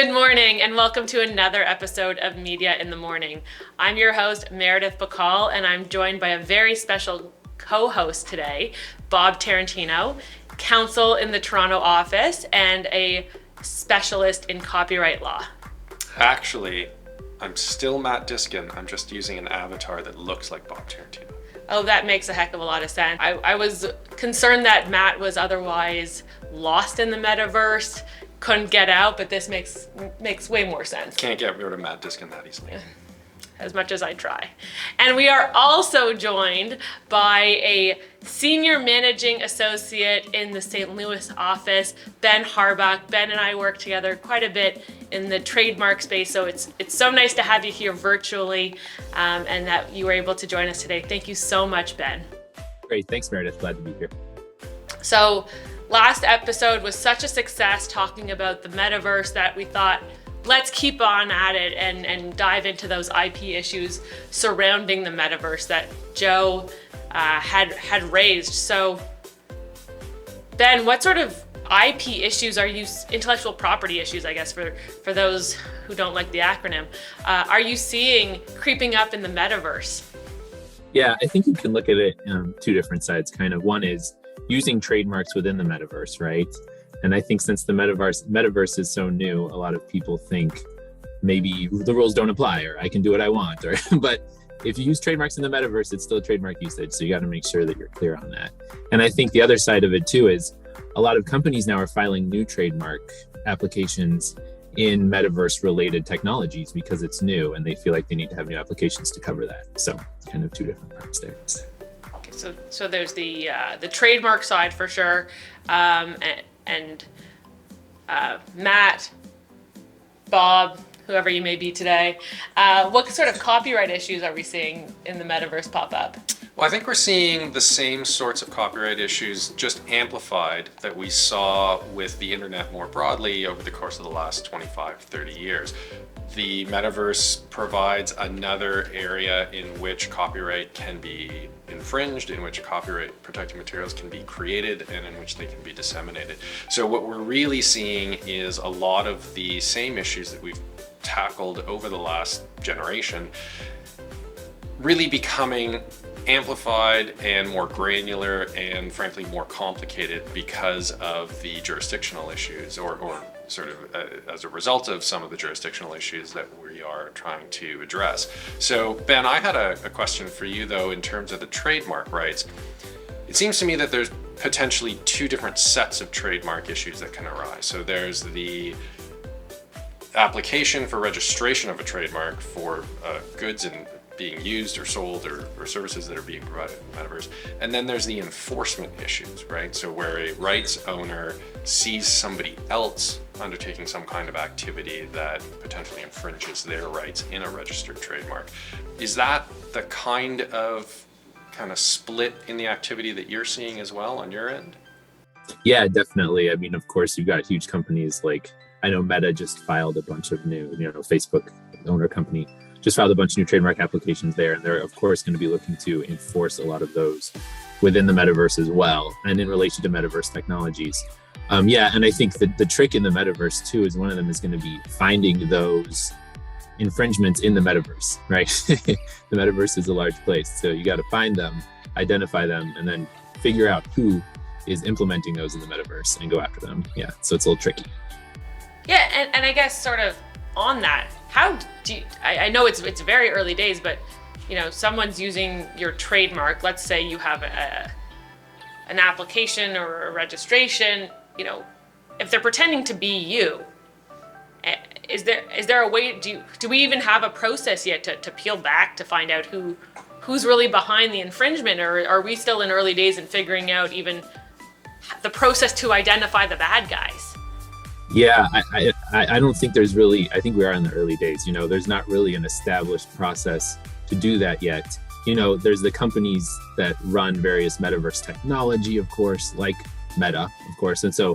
Good morning and welcome to another episode of Media in the Morning. I'm your host, Meredith Bacall, and I'm joined by a very special co-host today, Bob Tarantino, counsel in the Toronto office and a specialist in copyright law. Actually, I'm still Matt Diskin. I'm just using an avatar that looks like Bob Tarantino. Oh, that makes a heck of a lot of sense. I was concerned that Matt was otherwise lost in the metaverse, couldn't get out, but this makes way more sense. Can't get rid of Matt Diskin that easily. As much as I try. And we are also joined by a senior managing associate in the St. Louis office, Ben Harbuck. Ben and I work together quite a bit in the trademark space, so it's so nice to have you here virtually and that you were able to join us today. Thank you so much, Ben. Great, thanks Meredith, glad to be here. So last episode was such a success talking about the metaverse that we thought, let's keep on at it and dive into those IP issues surrounding the metaverse that Joe had raised. So Ben, what sort of IP issues are you, intellectual property issues, I guess, for those who don't like the acronym, are you seeing creeping up in the metaverse? Yeah, I think you can look at it two different sides. Kind of one is using trademarks within the metaverse, right? And I think since the metaverse is so new, a lot of people think maybe the rules don't apply or I can do what I want. But if you use trademarks in the metaverse, it's still trademark usage. So you got to make sure that you're clear on that. And I think the other side of it too is a lot of companies now are filing new trademark applications in metaverse related technologies because it's new and they feel like they need to have new applications to cover that. So kind of two different parts there. So there's the trademark side for sure, and Matt, Bob, whoever you may be today, what sort of copyright issues are we seeing in the metaverse pop up? Well, I think we're seeing the same sorts of copyright issues just amplified that we saw with the internet more broadly over the course of the last 25, 30 years. The metaverse provides another area in which copyright can be infringed, in which copyright protected materials can be created, and in which they can be disseminated. So what we're really seeing is a lot of the same issues that we've tackled over the last generation really becoming amplified and more granular and frankly more complicated because of the jurisdictional issues or sort of as a result of some of the jurisdictional issues that we are trying to address. So Ben, I had a question for you though in terms of the trademark rights. It seems to me that there's potentially two different sets of trademark issues that can arise. So there's the application for registration of a trademark for goods and being used or sold or services that are being provided in the metaverse. And then there's the enforcement issues, right? So where a rights owner sees somebody else undertaking some kind of activity that potentially infringes their rights in a registered trademark. Is that the kind of split in the activity that you're seeing as well on your end? Yeah, definitely. I mean, of course, you've got huge companies like, I know Meta just filed a bunch of new, Facebook owner company just filed a bunch of new trademark applications there. And they're, of course, going to be looking to enforce a lot of those within the metaverse as well, and in relation to metaverse technologies. And I think that the trick in the metaverse, too, is one of them is going to be finding those infringements in the metaverse, right? The metaverse is a large place. So you got to find them, identify them, and then figure out who is implementing those in the metaverse and go after them. Yeah, so it's a little tricky. Yeah, and I guess sort of on that, how do you, I know it's very early days, but someone's using your trademark. Let's say you have an application or a registration. If they're pretending to be you, is there a way? Do we even have a process yet to peel back to find out who's really behind the infringement, or are we still in early days in figuring out even the process to identify the bad guys? Yeah, I don't think there's really, I think we are in the early days. There's not really an established process to do that yet. There's the companies that run various metaverse technology, of course, like Meta, of course. And so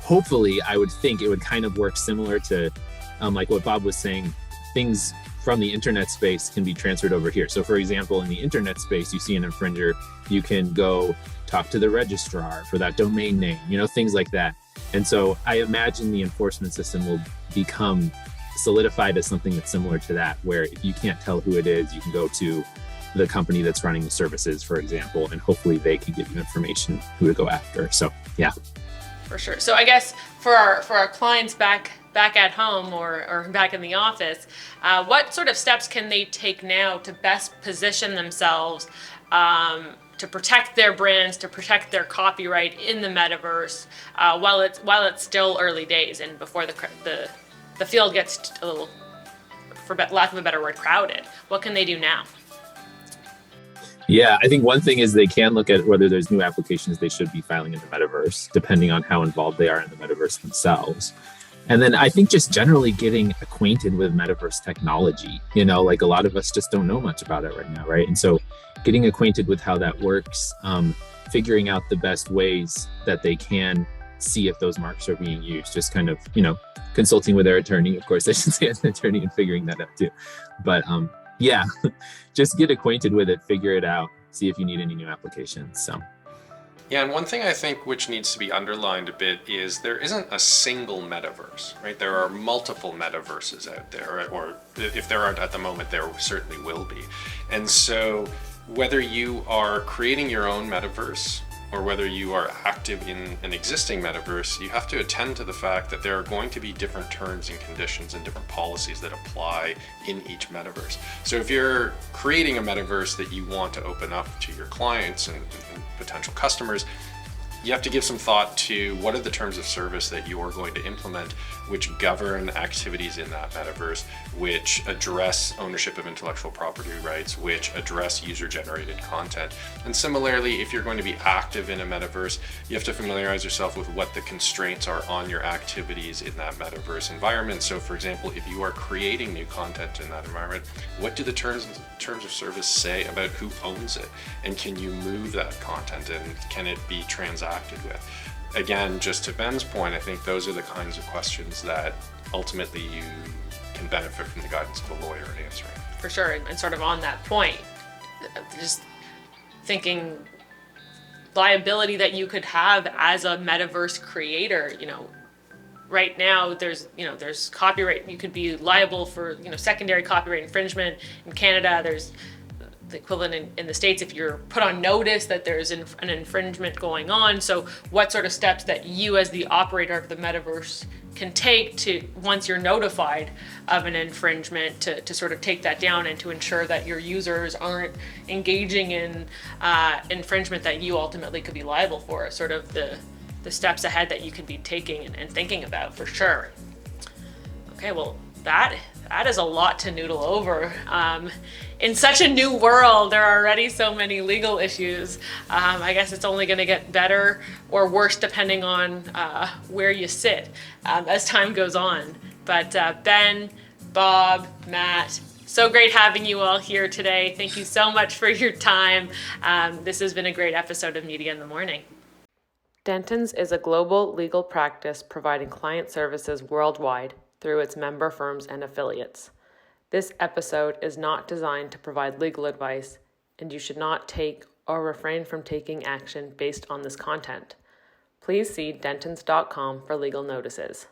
hopefully I would think it would kind of work similar to like what Bob was saying, things from the internet space can be transferred over here. So for example, in the internet space, you see an infringer, you can go talk to the registrar for that domain name, things like that. And so I imagine the enforcement system will become solidified as something that's similar to that, where if you can't tell who it is, you can go to the company that's running the services, for example, and hopefully they can give you information who to go after. So yeah. For sure. So I guess for our clients back at home or back in the office, what sort of steps can they take now to best position themselves to protect their brands, to protect their copyright in the metaverse while it's still early days and before the field gets a little, for lack of a better word, crowded? What can they do now? Yeah, I think one thing is they can look at whether there's new applications they should be filing in the metaverse, depending on how involved they are in the metaverse themselves. And then I think just generally getting acquainted with metaverse technology, like a lot of us just don't know much about it right now, right? And so getting acquainted with how that works, figuring out the best ways that they can see if those marks are being used, just kind of, consulting with their attorney, of course, I should say as an attorney, and figuring that out too. But yeah, just get acquainted with it, figure it out, see if you need any new applications. So. Yeah, and one thing I think which needs to be underlined a bit is there isn't a single metaverse, right? There are multiple metaverses out there, right? Or if there aren't at the moment, there certainly will be. And so whether you are creating your own metaverse or whether you are active in an existing metaverse, you have to attend to the fact that there are going to be different terms and conditions and different policies that apply in each metaverse. So if you're creating a metaverse that you want to open up to your clients and potential customers, you have to give some thought to what are the terms of service that you are going to implement which govern activities in that metaverse, which address ownership of intellectual property rights, which address user-generated content. And similarly, if you're going to be active in a metaverse, you have to familiarize yourself with what the constraints are on your activities in that metaverse environment. So for example, if you are creating new content in that environment, what do the terms of service say about who owns it? And can you move that content, and can it be transacted with? Again, just to Ben's point, I think those are the kinds of questions that ultimately you can benefit from the guidance of a lawyer in answering. For sure, and sort of on that point, just thinking liability that you could have as a metaverse creator, right now there's copyright, you could be liable for, secondary copyright infringement. In Canada, there's the equivalent in the States if you're put on notice that there's an infringement going on. So what sort of steps that you as the operator of the metaverse can take to, once you're notified of an infringement, to sort of take that down and to ensure that your users aren't engaging in infringement that you ultimately could be liable for, sort of the steps ahead that you could be taking and thinking about, for sure. Okay, well, that is a lot to noodle over. In such a new world, there are already so many legal issues. I guess it's only going to get better or worse depending on where you sit as time goes on. But Ben, Bob, Matt, so great having you all here today. Thank you so much for your time. This has been a great episode of Media in the Morning. Dentons is a global legal practice providing client services worldwide through its member firms and affiliates. This episode is not designed to provide legal advice, and you should not take or refrain from taking action based on this content. Please see dentons.com for legal notices.